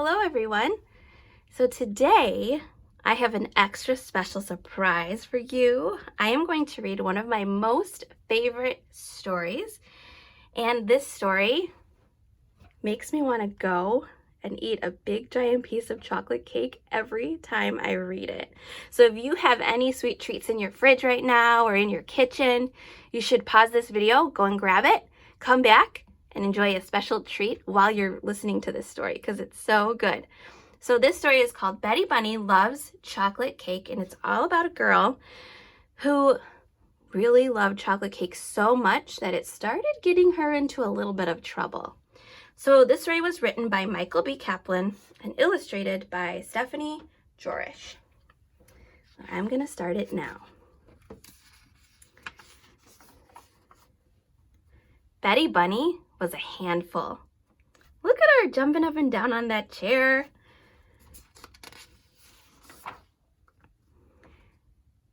Hello everyone. So today I have an extra special surprise for you. I am going to read one of my most favorite stories, and this story makes me want to go and eat a big giant piece of chocolate cake every time I read it. So if you have any sweet treats in your fridge right now or in your kitchen, you should pause this video, go and grab it, come back, and enjoy a special treat while you're listening to this story because it's so good. So this story is called Betty Bunny Loves Chocolate Cake, and it's all about a girl who really loved chocolate cake so much that it started getting her into a little bit of trouble. So this story was written by Michael B. Kaplan and illustrated by Stephanie Jorish. I'm going to start it now. Betty Bunny was a handful. Look at her jumping up and down on that chair.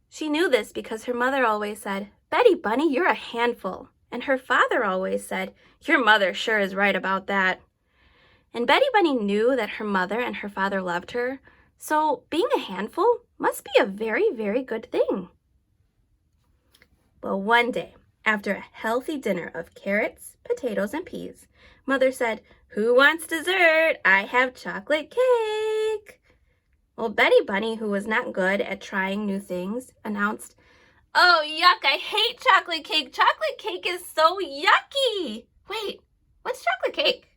She knew this because her mother always said, "Betty Bunny, you're a handful." And her father always said, "Your mother sure is right about that." And Betty Bunny knew that her mother and her father loved her, so being a handful must be a very, very good thing. Well, one day, after a healthy dinner of carrots, potatoes, and peas, Mother said, "Who wants dessert? I have chocolate cake." Well, Betty Bunny, who was not good at trying new things, announced, "Oh, yuck, I hate chocolate cake. Chocolate cake is so yucky." Wait, what's chocolate cake?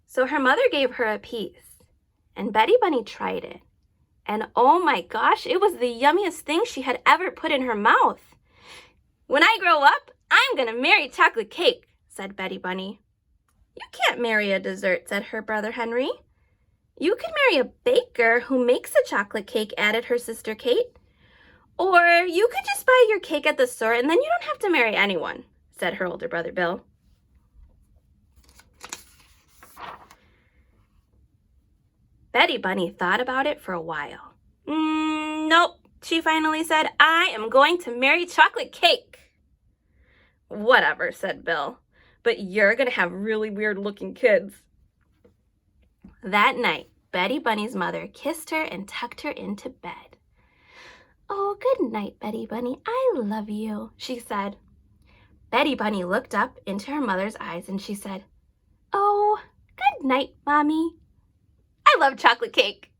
So her mother gave her a piece, and Betty Bunny tried it. And oh my gosh, it was the yummiest thing she had ever put in her mouth. "When I grow up, I'm going to marry chocolate cake," said Betty Bunny. "You can't marry a dessert," said her brother Henry. "You can marry a baker who makes a chocolate cake," added her sister Kate. "Or you could just buy your cake at the store and then you don't have to marry anyone," said her older brother Bill. Betty Bunny thought about it for a while. Nope, she finally said, "I am going to marry chocolate cake." "Whatever," said Bill, "but you're going to have really weird looking kids." That night, Betty Bunny's mother kissed her and tucked her into bed. "Oh, good night, Betty Bunny. I love you," she said. Betty Bunny looked up into her mother's eyes and she said, "Oh, good night, Mommy. I love chocolate cake."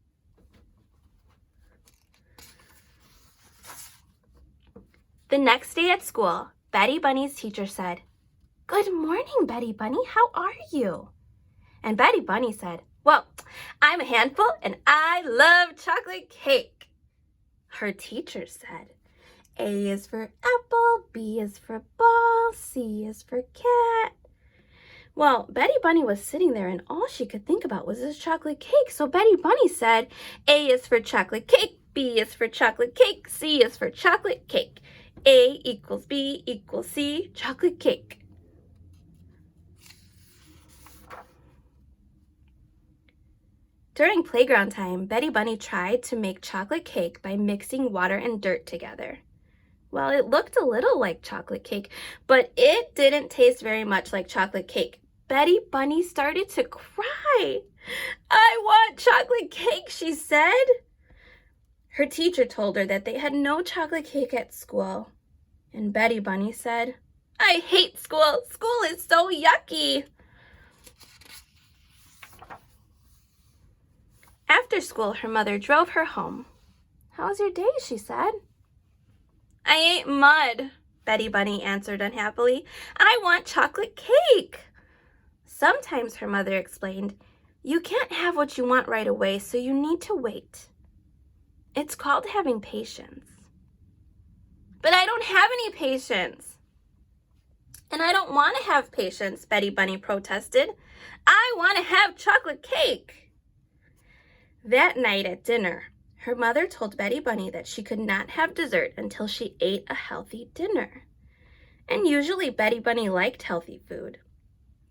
The next day at school, Betty Bunny's teacher said, "Good morning, Betty Bunny. How are you?" And Betty Bunny said, "Well, I'm a handful and I love chocolate cake." Her teacher said, "A is for apple, B is for ball, C is for cat." Well, Betty Bunny was sitting there and all she could think about was this chocolate cake. So Betty Bunny said, "A is for chocolate cake, B is for chocolate cake, C is for chocolate cake. A equals B equals C, chocolate cake." During playground time, Betty Bunny tried to make chocolate cake by mixing water and dirt together. Well, it looked a little like chocolate cake, but it didn't taste very much like chocolate cake. Betty Bunny started to cry. "I want chocolate cake," she said. Her teacher told her that they had no chocolate cake at school. And Betty Bunny said, "I hate school. School is so yucky." After school, her mother drove her home. "How's your day?" she said. "I ate mud," Betty Bunny answered unhappily. "I want chocolate cake." Sometimes, her mother explained, you can't have what you want right away, so you need to wait. It's called having patience. "But I don't have any patience." "And I don't want to have patience," Betty Bunny protested. "I want to have chocolate cake." That night at dinner, her mother told Betty Bunny that she could not have dessert until she ate a healthy dinner. And usually Betty Bunny liked healthy food,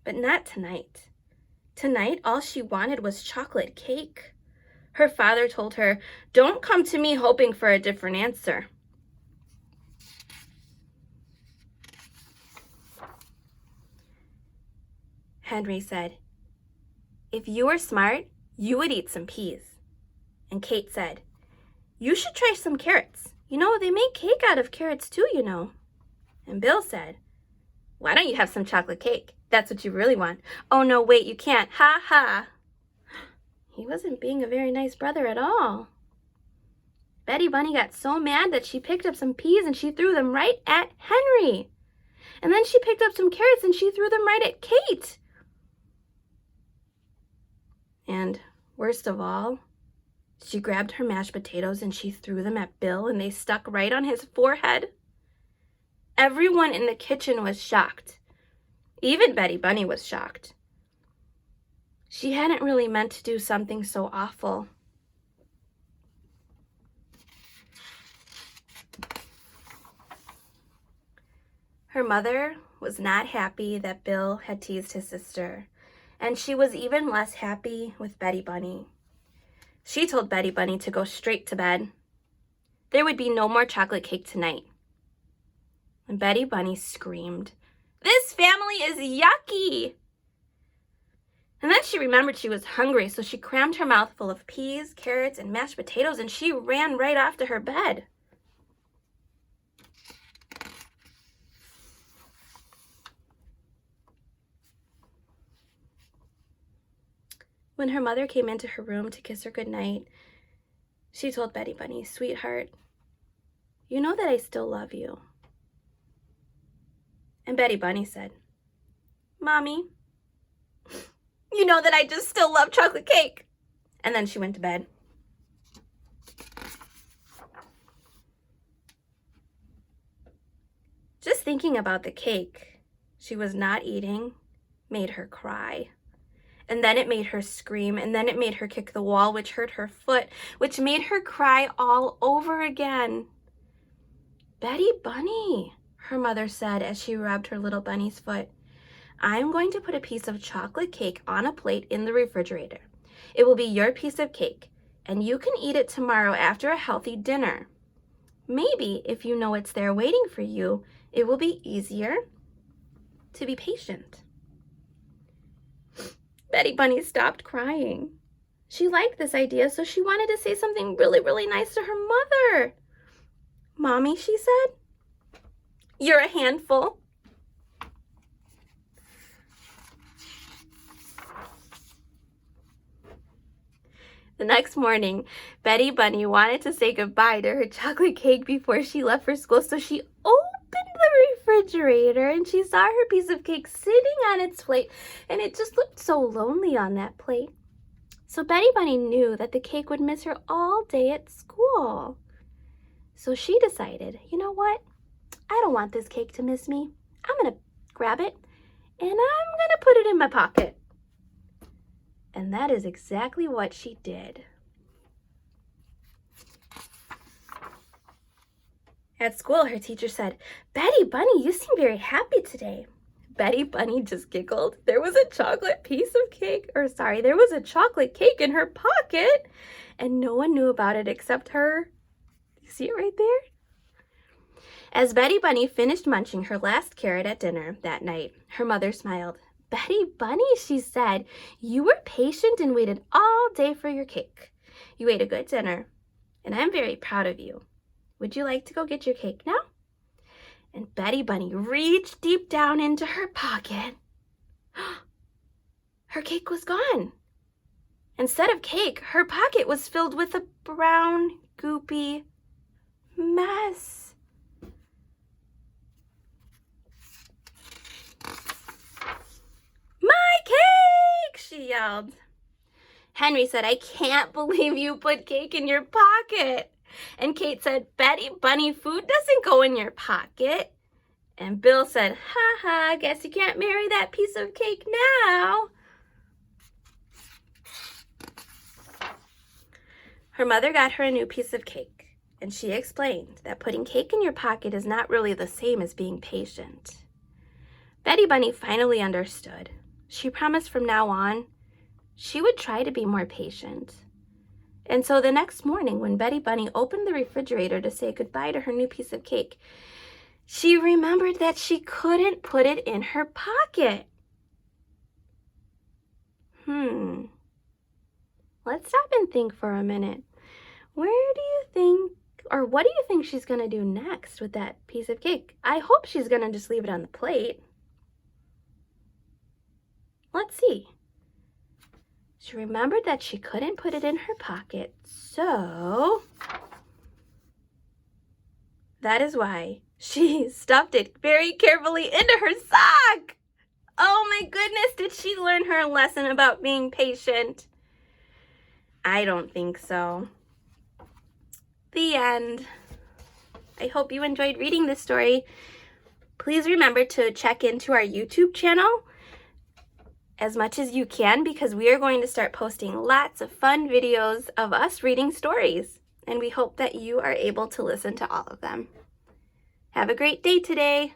but not tonight. Tonight, all she wanted was chocolate cake. Her father told her, "Don't come to me hoping for a different answer." Henry said, "If you were smart, you would eat some peas." And Kate said, "You should try some carrots. They make cake out of carrots too, And Bill said, "Why don't you have some chocolate cake? That's what you really want." "Oh, no, wait, you can't. Ha ha." He wasn't being a very nice brother at all. Betty Bunny got so mad that she picked up some peas and she threw them right at Henry. And then she picked up some carrots and she threw them right at Kate. And worst of all, she grabbed her mashed potatoes and she threw them at Bill and they stuck right on his forehead. Everyone in the kitchen was shocked. Even Betty Bunny was shocked. She hadn't really meant to do something so awful. Her mother was not happy that Bill had teased his sister, and she was even less happy with Betty Bunny. She told Betty Bunny to go straight to bed. There would be no more chocolate cake tonight. And Betty Bunny screamed, "This family is yucky!" And then she remembered she was hungry, so she crammed her mouth full of peas, carrots, and mashed potatoes, and she ran right off to her bed. When her mother came into her room to kiss her goodnight, she told Betty Bunny, "Sweetheart, you know that I still love you." And Betty Bunny said, "Mommy, you know that I just still love chocolate cake." And then she went to bed. Just thinking about the cake she was not eating made her cry. And then it made her scream, and then it made her kick the wall, which hurt her foot, which made her cry all over again. "Betty Bunny," her mother said as she rubbed her little bunny's foot, "I'm going to put a piece of chocolate cake on a plate in the refrigerator. It will be your piece of cake, and you can eat it tomorrow after a healthy dinner. Maybe if you know it's there waiting for you, it will be easier to be patient." Betty Bunny stopped crying. She liked this idea, so she wanted to say something really, really nice to her mother. "Mommy," she said, "you're a handful." The next morning, Betty Bunny wanted to say goodbye to her chocolate cake before she left for school, so she opened the refrigerator and she saw her piece of cake sitting on its plate, and it just looked so lonely on that plate. So Betty Bunny knew that the cake would miss her all day at school. So she decided, you know what? I don't want this cake to miss me. I'm going to grab it and I'm going to put it in my pocket. And that is exactly what she did. At school, her teacher said, "Betty Bunny, you seem very happy today." Betty Bunny just giggled. There was a chocolate cake in her pocket, and no one knew about it except her. You see it right there? As Betty Bunny finished munching her last carrot at dinner that night, her mother smiled. "Betty Bunny," she said, "you were patient and waited all day for your cake. You ate a good dinner, and I'm very proud of you. Would you like to go get your cake now?" And Betty Bunny reached deep down into her pocket. Her cake was gone. Instead of cake, her pocket was filled with a brown, goopy mess. "My cake!" she yelled. Henry said, "I can't believe you put cake in your pocket." And Kate said, "Betty Bunny, food doesn't go in your pocket." And Bill said, "Ha ha, guess you can't marry that piece of cake now." Her mother got her a new piece of cake, and she explained that putting cake in your pocket is not really the same as being patient. Betty Bunny finally understood. She promised from now on she would try to be more patient. And so the next morning, when Betty Bunny opened the refrigerator to say goodbye to her new piece of cake, she remembered that she couldn't put it in her pocket. Let's stop and think for a minute. Where do you think, or what do you think she's going to do next with that piece of cake? I hope she's going to just leave it on the plate. Let's see. She remembered that she couldn't put it in her pocket, so that is why she stuffed it very carefully into her sock. Oh my goodness, did she learn her lesson about being patient? I don't think so. The end. I hope you enjoyed reading this story. Please remember to check into our YouTube channel as much as you can, because we are going to start posting lots of fun videos of us reading stories, and we hope that you are able to listen to all of them. Have a great day today.